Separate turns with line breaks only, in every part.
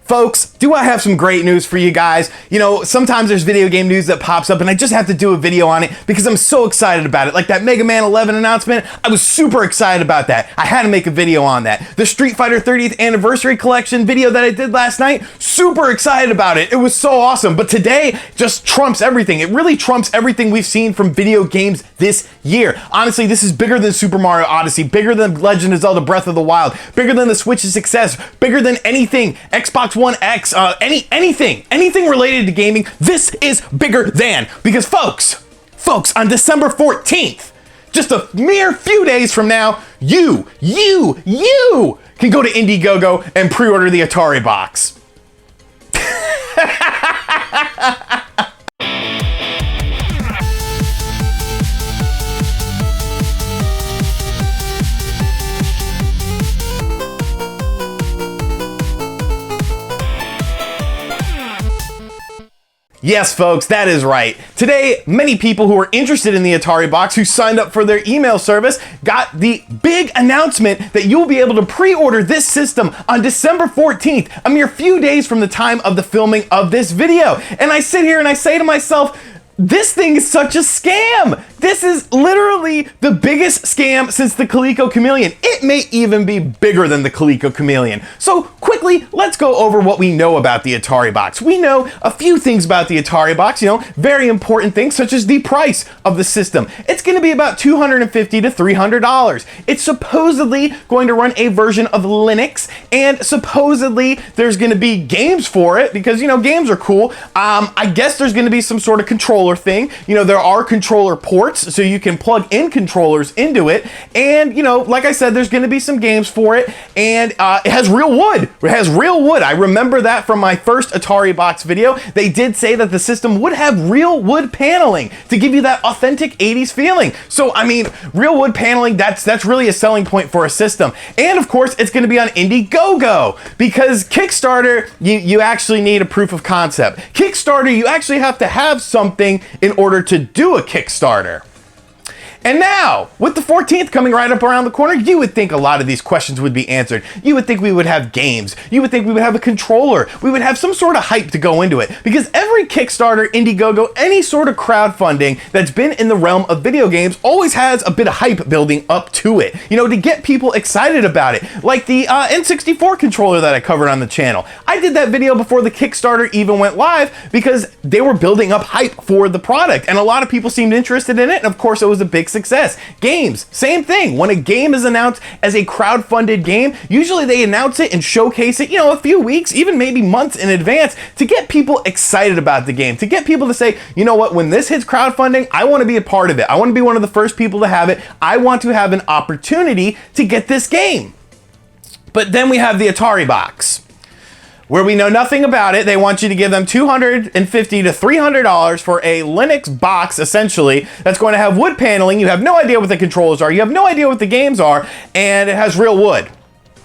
Folks, do I have some great news for you guys? You know, sometimes there's video game news that pops up and I just have to do a video on it because I'm so excited about it. Like that Mega Man 11 announcement, I was super excited about that. I had to make a video on that. The Street Fighter 30th Anniversary Collection video that I did last night, super excited about it. It was so awesome. But today just trumps everything. It really trumps everything we've seen from video games this year. Honestly, this is bigger than Super Mario Odyssey, bigger than Legend of Zelda Breath of the Wild, bigger than the Switch's success, bigger than anything, Xbox One X, anything related to gaming. This is bigger than, because folks, on December 14th, just a mere few days from now, you can go to Indiegogo and pre-order the Ataribox. Yes, folks, that is right. Today, many people who are interested in the Ataribox, who signed up for their email service, got the big announcement that you'll be able to pre-order this system on December 14th, a mere few days from the time of the filming of this video. And I sit here and I say to myself, this thing is such a scam. This is literally the biggest scam since the Coleco Chameleon. It may even be bigger than the Coleco Chameleon. So quickly, let's go over what we know about the Ataribox. We know a few things about the Ataribox, very important things such as the price of the system. It's gonna be about $250 to $300. It's supposedly going to run a version of Linux, and supposedly there's gonna be games for it because, games are cool. I guess there's gonna be some sort of controller thing. There are controller ports, so you can plug in controllers into it. And, like I said, there's going to be some games for it. And it has real wood. It has real wood. I remember that from my first Ataribox video. They did say that the system would have real wood paneling to give you that authentic 80s feeling. So, I mean, real wood paneling, that's really a selling point for a system. And of course, it's going to be on Indiegogo, because Kickstarter, you actually need a proof of concept. Kickstarter, you actually have to have something in order to do a Kickstarter. And now, with the 14th coming right up around the corner, you would think a lot of these questions would be answered. You would think we would have games. You would think we would have a controller. We would have some sort of hype to go into it. Because every Kickstarter, Indiegogo, any sort of crowdfunding that's been in the realm of video games always has a bit of hype building up to it, to get people excited about it. Like the N64 controller that I covered on the channel. I did that video before the Kickstarter even went live because they were building up hype for the product. And a lot of people seemed interested in it. And of course, it was a big success. Games, same thing. When a game is announced as a crowdfunded game, usually they announce it and showcase it, a few weeks, even maybe months in advance, to get people excited about the game, to get people to say, you know what, when this hits crowdfunding, I want to be a part of it. I want to be one of the first people to have it. I want to have an opportunity to get this game. But then we have the Ataribox, where we know nothing about it. They want you to give them $250 to $300 for a Linux box, essentially, that's going to have wood paneling. You have no idea what the controllers are. You have no idea what the games are, and it has real wood.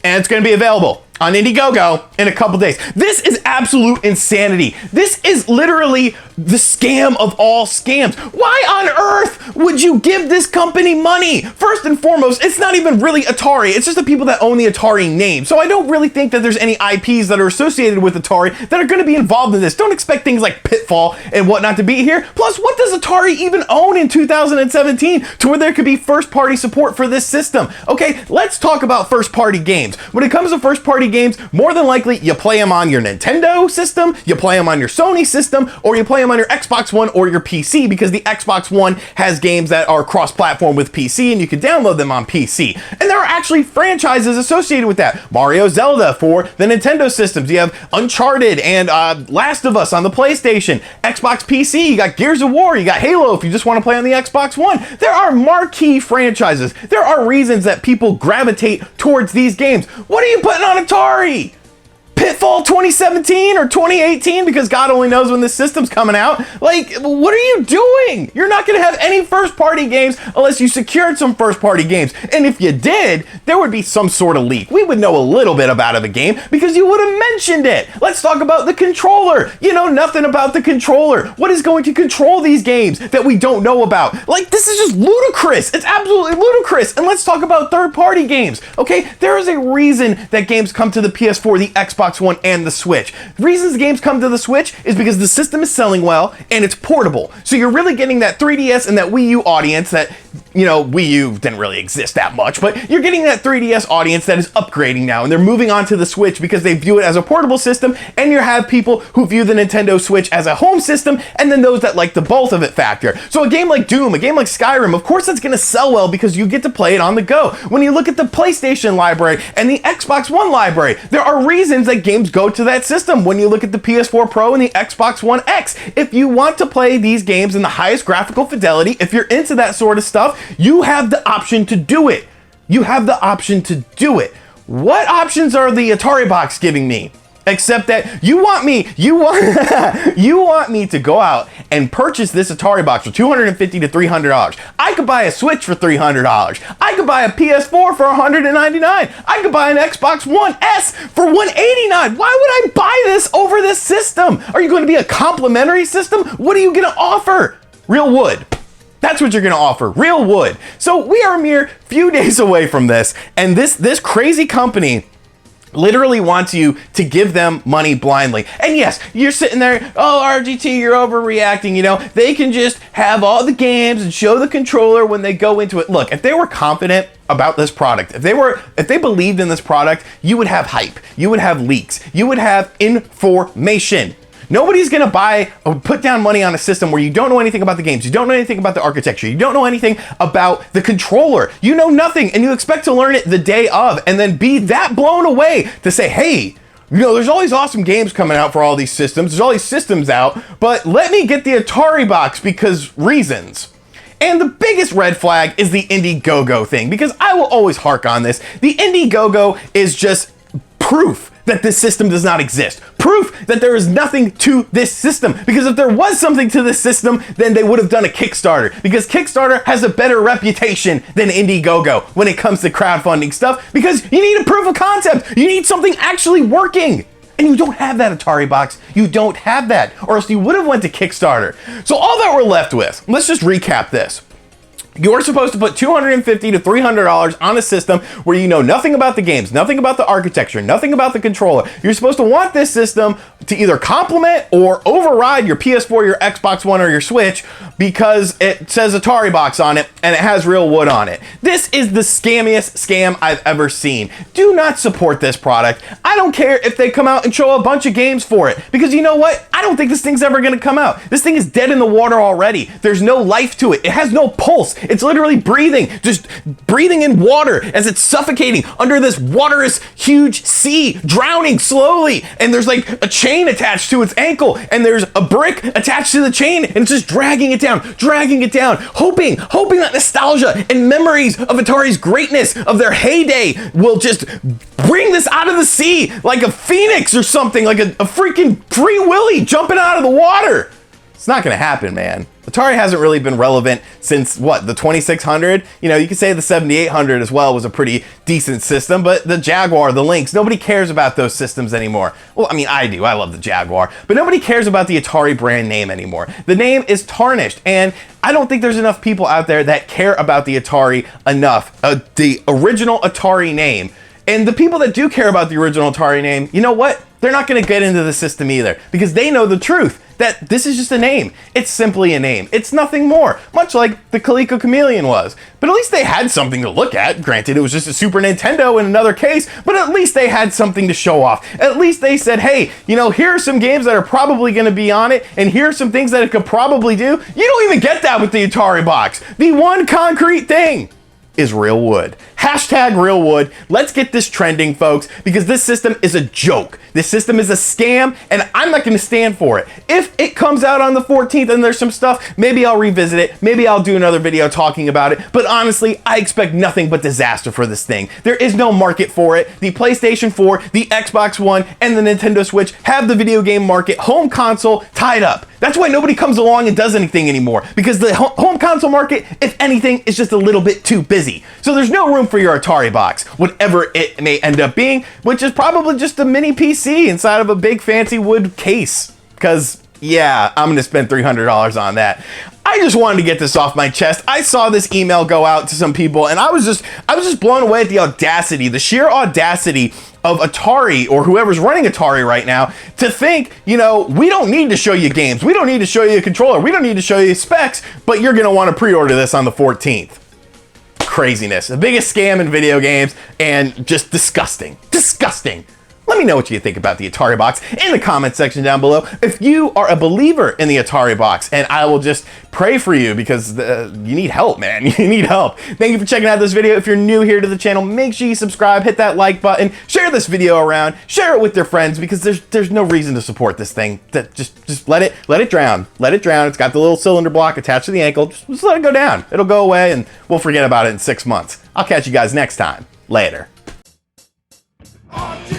And it's going to be available on Indiegogo in a couple days. This is absolute insanity. This is literally the scam of all scams. Why on earth would you give this company money? First and foremost, it's not even really Atari. It's just the people that own the Atari name. So I don't really think that there's any IPs that are associated with Atari that are going to be involved in this. Don't expect things like Pitfall and whatnot to be here. Plus, what does Atari even own in 2017 to where there could be first-party support for this system? Okay, let's talk about first-party games. When it comes to first-party games, more than likely you play them on your Nintendo system, you play them on your Sony system, or you play them on your Xbox One or your PC, because the Xbox One has games that are cross-platform with PC and you can download them on PC. And there are actually franchises associated with that. Mario, Zelda for the Nintendo systems. You have Uncharted and Last of Us on the PlayStation. Xbox PC, you got Gears of War, you got Halo if you just want to play on the Xbox One. There are marquee franchises. There are reasons that people gravitate towards these games. What are you putting on Atari? Pitfall 2017 or 2018, because God only knows when this system's coming out. Like, what are you doing? You're not gonna have any first-party games unless you secured some first-party games. And if you did, there would be some sort of leak. We would know a little bit about the game because you would have mentioned it. Let's talk about the controller. You know nothing about the controller. What is going to control these games that we don't know about? Like, this is just ludicrous. It's absolutely ludicrous. And let's talk about third-party games, okay? There is a reason that games come to the PS4, the Xbox Xbox One and the Switch. The reasons games come to the Switch is because the system is selling well and it's portable. So you're really getting that 3DS and that Wii U audience that, you know, Wii U didn't really exist that much, but you're getting that 3DS audience that is upgrading now, and they're moving on to the Switch because they view it as a portable system, and you have people who view the Nintendo Switch as a home system, and then those that like the both of it factor. So a game like Doom, a game like Skyrim, of course that's gonna sell well because you get to play it on the go. When you look at the PlayStation library and the Xbox One library, there are reasons that games go to that system. When you look at the PS4 Pro and the Xbox One X, if you want to play these games in the highest graphical fidelity, if you're into that sort of stuff, you have the option to do it. You have the option to do it. What options are the Ataribox giving me? Except that you want me to go out and purchase this Ataribox for $250 to $300. I could buy a Switch for $300. I could buy a PS4 for $199. I could buy an Xbox One S for $189. Why would I buy this over this system? Are you going to be a complimentary system? What are you going to offer? Real wood. That's what you're gonna offer, real wood. So we are a mere few days away from this, and this crazy company literally wants you to give them money blindly. And yes, you're sitting there, oh, RGT, you're overreacting, you know, they can just have all the games and show the controller when they go into it. Look, if they were confident about this product, if they believed in this product, you would have hype, you would have leaks, you would have information. Nobody's gonna buy or put down money on a system where you don't know anything about the games, you don't know anything about the architecture, you don't know anything about the controller, you know nothing, and you expect to learn it the day of and then be that blown away to say, hey, you know, there's all these awesome games coming out for all these systems, there's all these systems out, but let me get the Ataribox because reasons. And the biggest red flag is the Indiegogo thing, because I will always hark on this. The Indiegogo is just proof that this system does not exist. Proof that there is nothing to this system. Because if there was something to this system, then they would have done a Kickstarter. Because Kickstarter has a better reputation than Indiegogo when it comes to crowdfunding stuff. Because you need a proof of concept. You need something actually working. And you don't have that, Ataribox. You don't have that. Or else you would have went to Kickstarter. So all that we're left with, let's just recap this. You're supposed to put $250 to $300 on a system where you know nothing about the games, nothing about the architecture, nothing about the controller. You're supposed to want this system to either complement or override your PS4, your Xbox One, or your Switch because it says Ataribox on it and it has real wood on it. This is the scammiest scam I've ever seen. Do not support this product. I don't care if they come out and show a bunch of games for it because you know what? I don't think this thing's ever gonna come out. This thing is dead in the water already. There's no life to it. It has no pulse. It's literally breathing, just breathing in water as it's suffocating under this waterous, huge sea, drowning slowly. And there's like a chain attached to its ankle, and there's a brick attached to the chain, and it's just dragging it down, hoping that nostalgia and memories of Atari's greatness, of their heyday, will just bring this out of the sea like a phoenix or something, like a freaking Free Willy jumping out of the water. It's not gonna happen, man. Atari hasn't really been relevant since, what, the 2600? You know, you could say the 7800 as well was a pretty decent system, but the Jaguar, the Lynx, nobody cares about those systems anymore. Well, I mean, I do. I love the Jaguar. But nobody cares about the Atari brand name anymore. The name is tarnished, and I don't think there's enough people out there that care about the Atari enough. The original Atari name. And the people that do care about the original Atari name, you know what? They're not gonna get into the system either because they know the truth that this is just a name. It's simply a name. It's nothing more, much like the Coleco Chameleon was. But at least they had something to look at. Granted, it was just a Super Nintendo in another case, but at least they had something to show off. At least they said, hey, you know, here are some games that are probably gonna be on it, and here are some things that it could probably do. You don't even get that with the Ataribox. The one concrete thing is real wood. Hashtag real wood. Let's get this trending, folks, because this system is a joke. This system is a scam, and I'm not going to stand for it. If it comes out on the 14th and there's some stuff, maybe I'll revisit it. Maybe I'll do another video talking about it. But honestly, I expect nothing but disaster for this thing. There is no market for it. The PlayStation 4, the Xbox One, and the Nintendo Switch have the video game market, home console, tied up. That's why nobody comes along and does anything anymore, because the home console market, if anything, is just a little bit too busy. So there's no room for your Ataribox, whatever it may end up being, which is probably just a mini PC inside of a big fancy wood case. Because, yeah, I'm gonna spend $300 on that. I just wanted to get this off my chest. I saw this email go out to some people, and I was just blown away at the audacity, the sheer audacity of Atari or whoever's running Atari right now to think, you know, we don't need to show you games. We don't need to show you a controller. We don't need to show you specs, but you're going to want to pre-order this on the 14th. Craziness. The biggest scam in video games and just disgusting. Disgusting. Let me know what you think about the Ataribox in the comment section down below. If you are a believer in the Ataribox, and I will just pray for you because you need help, man. You need help. Thank you for checking out this video. If you're new here to the channel, make sure you subscribe, hit that like button, share this video around, share it with your friends because there's no reason to support this thing. Just let it drown. Let it drown. It's got the little cylinder block attached to the ankle. Just let it go down. It'll go away and we'll forget about it in 6 months. I'll catch you guys next time. Later.
RGT.